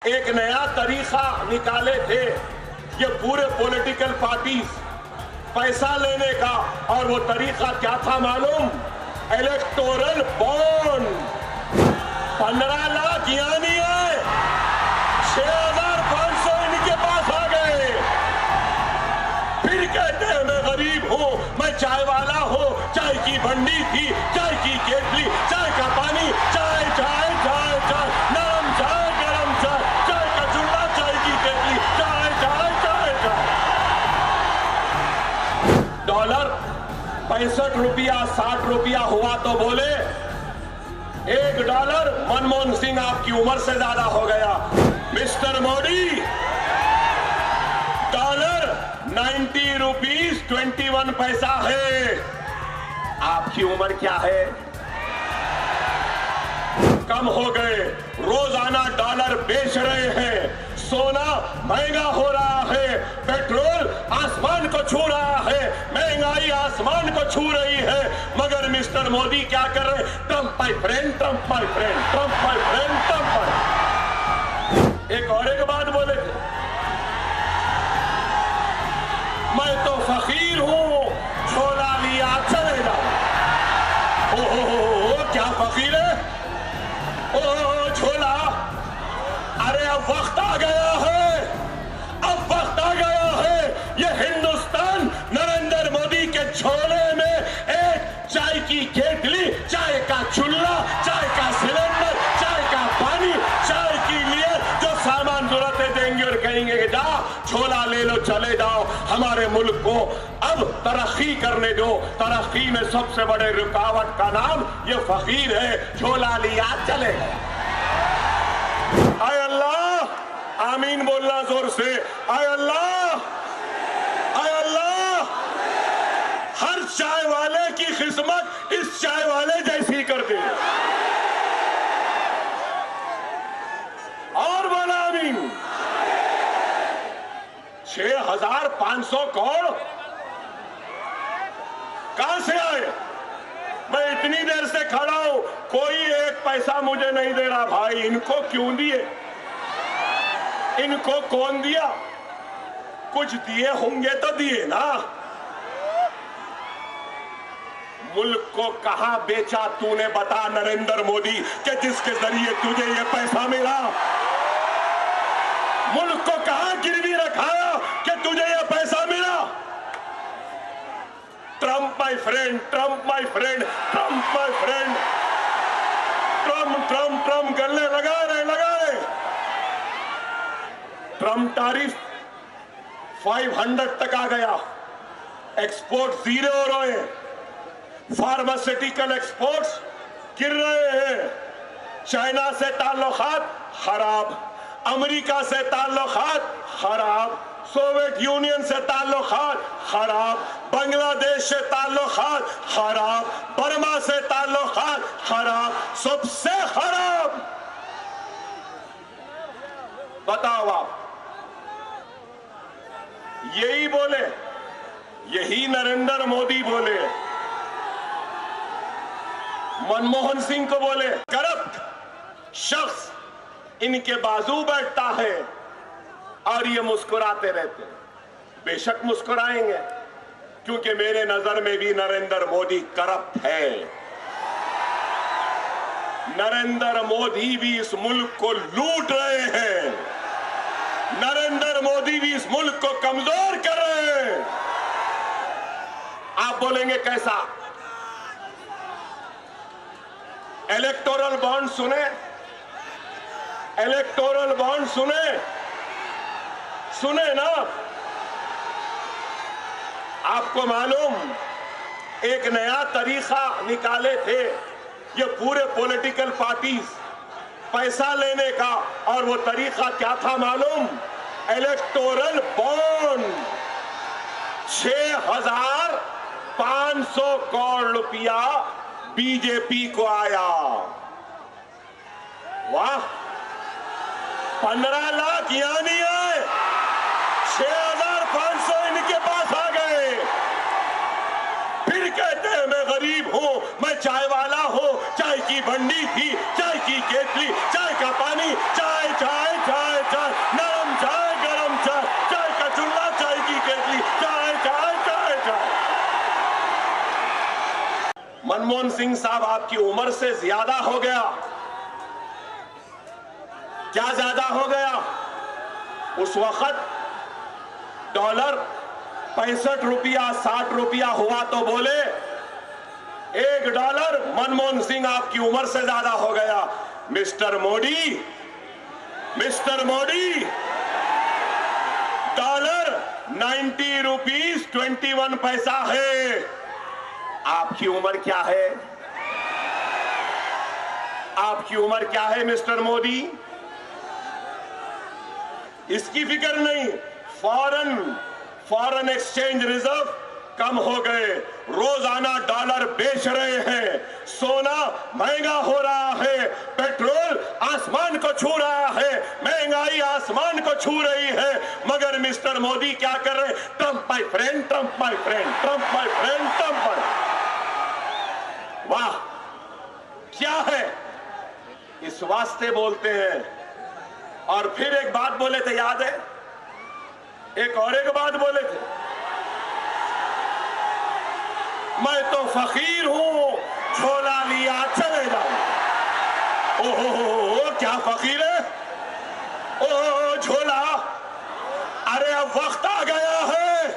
एक नया तरीका निकाले थे। ये पूरे पॉलिटिकल पार्टीज पैसा लेने का, और वो तरीका क्या था मालूम? Electoral bond. 15 लाख यहाँ नहीं है, 6500 इनके पास आ गए। फिर कहते हैं मैं गरीब हूं, मैं चाय वाला हूं। चाय की बंडी थी, चाय की केतली, चाय का पानी, चाय चाय चाय चाय, नरम चाय गरम चाय, चाय का चूल्हा, चाय की केतली, चाय चाय चाय चाय। डॉलर 65 रुपया 60 रुपया हुआ तो बोले $1। मनमोहन सिंह आपकी उम्र से ज्यादा हो गया। मिस्टर मोदी, डॉलर 90 रुपीज 21 पैसा है। आपकी उम्र क्या है? कम हो गए। रोजाना डॉलर बेच रहे हैं। सोना महंगा हो रहा है, पेट्रोल आसमान को छू रहा है, महंगाई आसमान को छू रही है। मगर मिस्टर मोदी क्या कर रहे हैं? Trump my friend, Trump my friend, Trump my friend, Trump my. एक और एक बात बोले थे, मैं तो फकीर हूं, झोला लिया चले जाओ। ओ क्या फकीर है? ओ झोला। अरे अब वक्त आ गया है, अब वक्त आ गया है। ये हिंदुस्तान नरेंद्र मोदी के झोले में एक चाय की केतली, चाय का चूल्हा, चाय का सिलेंडर, चाय का पानी, चाय के लिए जो सामान जरूरतें देंगे और कहेंगे कि जाओ झोला ले लो, चले जाओ। हमारे मुल्क को अब तरक्की करने दो। तरक्की में सबसे बड़े रुकावट का नाम ये फकीर है। झोला लिया चले गए। आय अल्लाह, आमीन बोलना जोर से। आय अल्लाह, आय अल्लाह। हर चाय वाले की किस्मत इस चाय वाले जैसी कर दे। और बोला आमीन। 6500 करोड़ कहां से आए? मैं इतनी देर से खड़ा हूं, कोई एक पैसा मुझे नहीं दे रहा। भाई इनको क्यों दिए? इनको कौन दिया? कुछ दिए होंगे तो दिए ना। मुल्क को कहां बेचा तूने बता नरेंद्र मोदी, कि जिसके जरिए तुझे ये पैसा मिला? मुल्क को कहां गिरवी रखाया कि तुझे ये पैसा मिला? Trump my friend, Trump my friend, Trump my friend, Trump Trump Trump गले लगा रहे। ट्रम्प टैरिफ 500 तक आ गया। एक्सपोर्ट जीरो हो रहे हैं। फार्मास्यूटिकल एक्सपोर्ट्स गिर रहे हैं। चाइना से ताल्लुकात खराब, अमेरिका से ताल्लुकात खराब, सोवियत यूनियन से ताल्लुकात खराब, बांग्लादेश से ताल्लुकात खराब, बर्मा से ताल्लुकात खराब, सबसे खराब। बताओ आप, यही बोले, यही नरेंद्र मोदी बोले, मनमोहन सिंह को बोले करप्ट शख्स इनके बाजू बैठता है और ये मुस्कुराते रहते हैं। बेशक मुस्कुराएंगे, क्योंकि मेरे नजर में भी नरेंद्र मोदी करप्ट है। नरेंद्र मोदी भी इस मुल्क को लूट रहे हैं। नरेंद्र मोदी भी इस मुल्क को कमजोर कर रहे हैं। आप बोलेंगे कैसा? इलेक्टोरल बॉन्ड सुने? इलेक्टोरल बॉन्ड सुने? सुने ना? आपको मालूम, एक नया तरीका निकाले थे ये पूरे पॉलिटिकल पार्टीज पैसा लेने का, और वो तरीका क्या था मालूम? Electoral bond. 6500 करोड़ रुपया बीजेपी को आया। वाह, 15 लाख यहां नहीं आए, 6500 इनके पास आ गए। फिर कहते हैं मैं गरीब हूं, मैं चाय वाला हूं। चाय की बंडी थी, चाय की केतली, चाय का पानी, चाय चाय चाय सिंह साहब, आपकी उम्र से ज्यादा हो गया। क्या ज्यादा हो गया? उस वक्त डॉलर 65 रुपया 60 रुपया हुआ तो बोले $1। मनमोहन सिंह, आपकी उम्र से ज्यादा हो गया। मिस्टर मोदी, डॉलर 90 रुपीज 21 पैसा है। आपकी उम्र क्या है? आपकी उम्र क्या है मिस्टर मोदी? इसकी फिक्र नहीं। फॉरेन एक्सचेंज रिजर्व कम हो गए, रोजाना डॉलर बेच रहे हैं, सोना महंगा हो रहा है, पेट्रोल आसमान को छू रहा है, महंगाई आसमान को छू रही है, मगर मिस्टर मोदी क्या कर रहे? Trump my friend, Trump my friend, Trump my friend, Trump my. वाह, क्या है? इस वास्ते बोलते हैं। और फिर एक बात बोले थे, याद है? एक बात बोले थे, मैं तो फकीर हूं, झोला लिया चले जाऊं। ओहो, क्या फकीर है? ओ झोला। अरे अब वक्त आ गया है,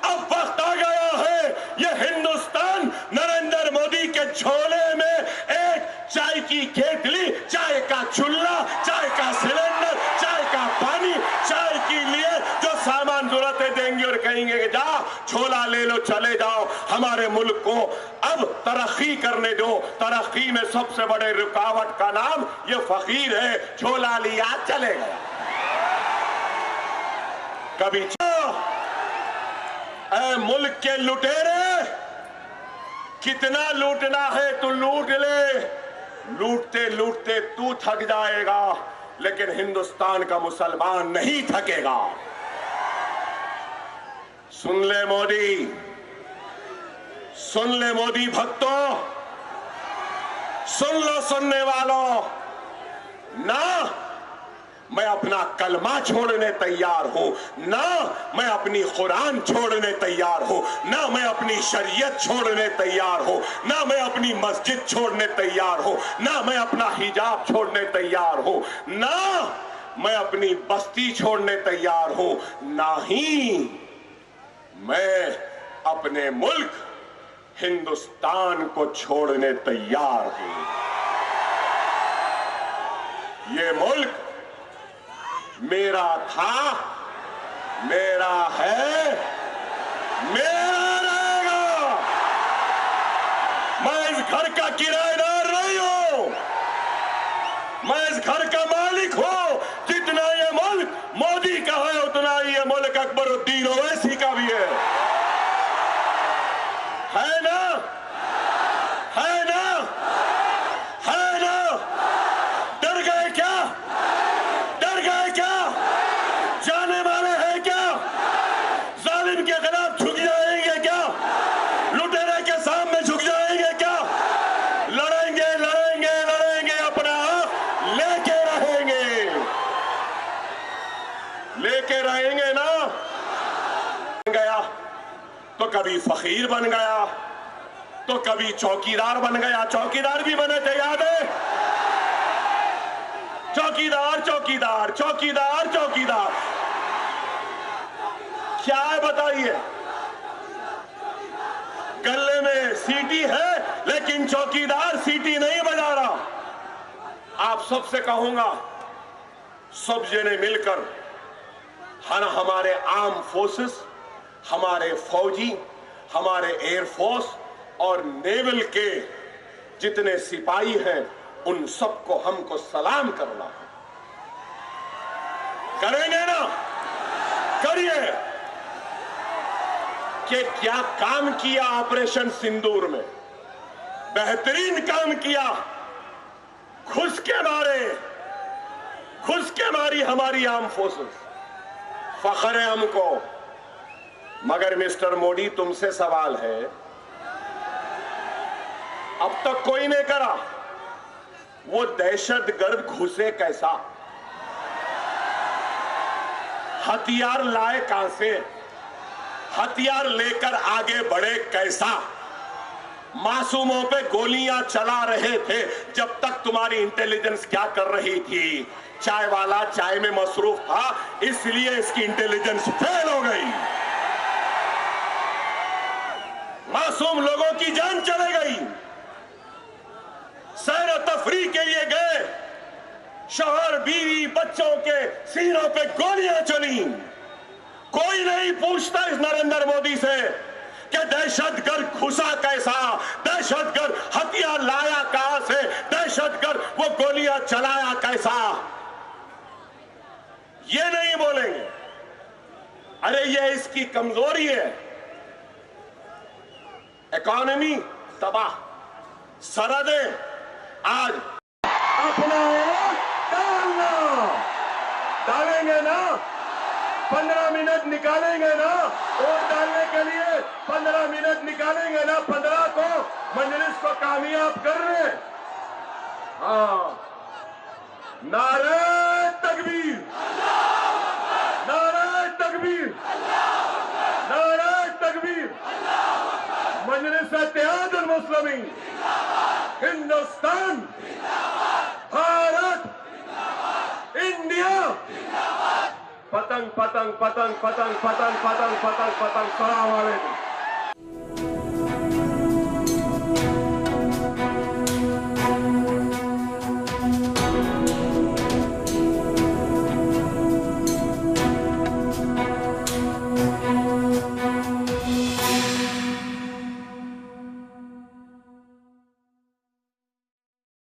अब वक्त आ गया है। ये हिंदुस्तान नरेंद्र मोदी के झोले में एक चाय की केतली, चाय का चूल्हा, चाय का सिलेंडर, चाय का पानी, चाय के लिए जो सामान जरूरतें देंगे और कहेंगे कि जा झोला ले लो, चले जाओ। हमारे मुल्क को अब तरक्की करने दो। तरक्की में सबसे बड़े रुकावट का नाम ये फकीर है। झोला लिया चले गया। कभी मुल्क के लुटेरे, कितना लूटना है तू लूट ले, लूटते लूटते तू थक जाएगा, लेकिन हिंदुस्तान का मुसलमान नहीं थकेगा। सुन ले मोदी, सुन ले मोदी भक्तों, सुन लो सुनने वालों। ना मैं अपना कलमा छोड़ने तैयार हूं, ना मैं अपनी कुरान छोड़ने तैयार हूं, ना मैं अपनी शरीयत छोड़ने तैयार हूं, ना मैं अपनी मस्जिद छोड़ने तैयार हूं, ना मैं अपना हिजाब छोड़ने तैयार हूं, ना मैं अपनी बस्ती छोड़ने तैयार हूं, ना ही मैं अपने मुल्क हिंदुस्तान को छोड़ने तैयार हूं। ये मुल्क मेरा था, मेरा है, मेरा रहेगा। मैं इस घर का किराएदार नहीं हूं, मैं इस घर का मालिक हूं। जितना ये मुल्क मोदी का है, उतना ही ये मुल्क अकबरुद्दीन ओवैसी का भी है ना? है ना? है ना? डर गए क्या? डर गए क्या? जाने वाले हैं क्या? जालिम के खिलाफ झुक जाएंगे क्या? लुटेरे के सामने झुक जाएंगे क्या? लड़ेंगे लड़ेंगे लड़ेंगे, अपना हक लेके रहेंगे ना? गया तो कभी फकीर बन गया, तो कभी चौकीदार बन गया। चौकीदार भी बने थे, याद है? चौकीदार चौकीदार चौकीदार चौकीदार। क्या है बताइए? गले में सीटी है, लेकिन चौकीदार सीटी नहीं बजा रहा। आप सबसे कहूंगा, सब जने मिलकर हमारे आर्म फोर्सेस, हमारे फौजी, हमारे एयरफोर्स और नेवल के जितने सिपाही हैं, उन सबको हमको सलाम करना है। करेंगे ना? करिए। कि क्या काम किया ऑपरेशन सिंदूर में, बेहतरीन काम किया। खुश के मारी हमारी आर्म फोर्सेस, फख्र है हमको। मगर मिस्टर मोदी, तुमसे सवाल है, अब तक कोई नहीं करा। वो दहशतगर्द घुसे कैसा? हथियार लाए कहां से? हथियार लेकर आगे बढ़े कैसा? मासूमों पे गोलियां चला रहे थे, जब तक तुम्हारी इंटेलिजेंस क्या कर रही थी? चाय वाला चाय में मसरूफ था, इसलिए इसकी इंटेलिजेंस फेल हो गई। मासूम लोगों की जान चले गई। सैर तफरी के लिए गए, शौहर बीवी बच्चों के सीनों पे गोलियां चली। कोई नहीं पूछता इस नरेंद्र मोदी से कि दहशतगर्द घुसा कैसा, दहशतगर्द हथियार लाया कहां से, दहशतगर्द वो गोलियां चलाया कैसा। ये नहीं बोलेंगे। अरे ये इसकी कमजोरी है। इकॉनमी तबाह, सरहदें आज अपना वोट डालेंगे ना, 15 मिनट निकालेंगे ना वोट डालने के लिए, 15 मिनट निकालेंगे ना, 15 को मजलिस को कामयाब कर रहे। हाँ, नारे तकबीर, नारे तकबीर, नारे तकबीर। मजलिस इत्तेहादुल मुस्लिमीन, हिंदुस्तान, भारत, इंडिया। पतंग पतंग पतंग पतंग पतंग पतंग पतंग पतंग। सलाम वालेकुम।